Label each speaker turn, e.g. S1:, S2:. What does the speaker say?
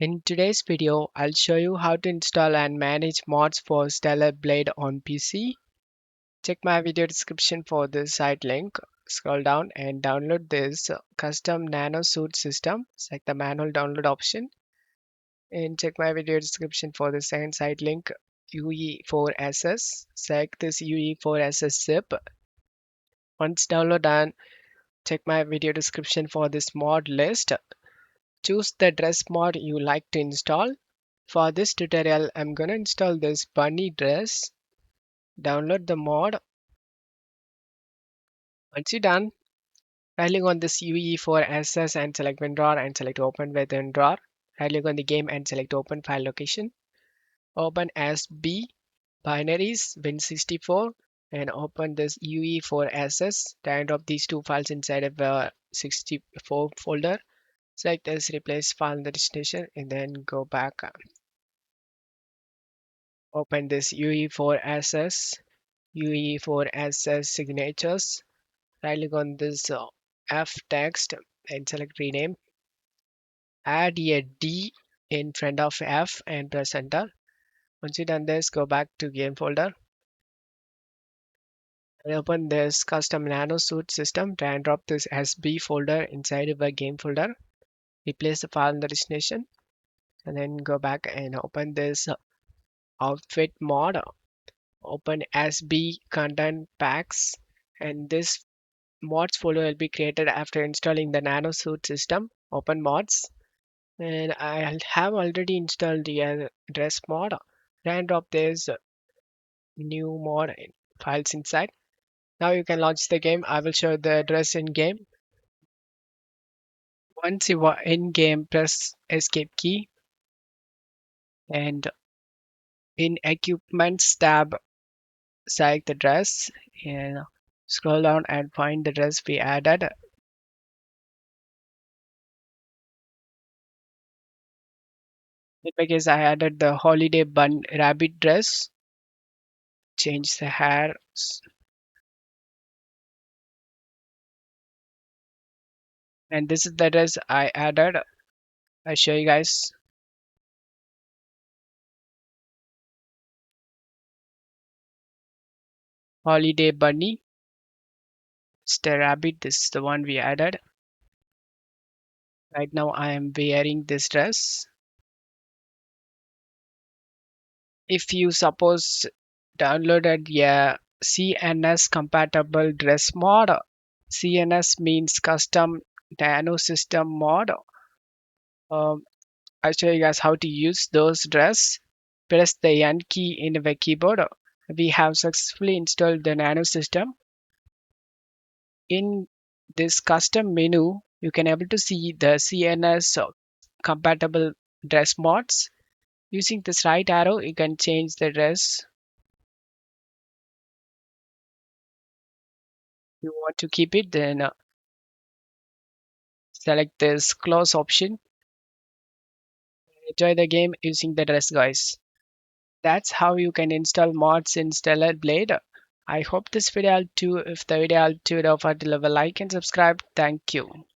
S1: In today's video, I'll show you how to install and manage mods for Stellar Blade on PC. Check my video description for this site link. Scroll down and download this custom nano suit system. Select the manual download option and check my video description for the second site link UE4SS. Select this UE4SS zip. Once download done, check my video description for this mod list. Choose the dress mod you like to install. For this tutorial, I'm gonna install this bunny dress. Download the mod. Once you're done, right-click on this UE4SS and select WinRAR and select Open with WinRAR. Right-click on the game and select Open File Location. Open SB binaries Win64 and open this UE4SS. Drag drop these two files inside of a 64 folder. Select this replace file in the destination and then go back. Open this UE4SS UE4SS signatures. Right click on this F text and select rename. Add a D in front of F and press enter. Once you done this, go back to game folder and open this custom nano suit system. Drag and drop this SB folder inside of a game folder. Replace the file in the destination and then go back and open this outfit mod. Open SB content packs and this mods folder will be created after installing the nanosuit system. Open mods and I have already installed the dress mod. Drag and drop this new mod files inside. Now you can launch the game. I will show the address in game. Once you are in game, press escape key and in equipments tab select the dress and scroll down and find the dress we added. In my case, I added the holiday bun rabbit dress. Change the hair. And this is the dress I added. I'll show you guys. Holiday bunny. It's the rabbit. This is the one we added. Right now I am wearing this dress. If you suppose downloaded a CNS compatible dress mod, CNS means custom nano system mod. Um, I'll show you guys how to use those dress. Press the N key in the keyboard. We have successfully installed the nano system. In this custom menu, you can able to see the CNS compatible dress mods. Using this right arrow, you can change the dress. If you want to keep it, then select this close option. Enjoy the game using the dress, guys. That's how you can install mods in Stellar Blade. I hope this video helped you. If the video helped you, don't forget to leave a like and subscribe. Thank you.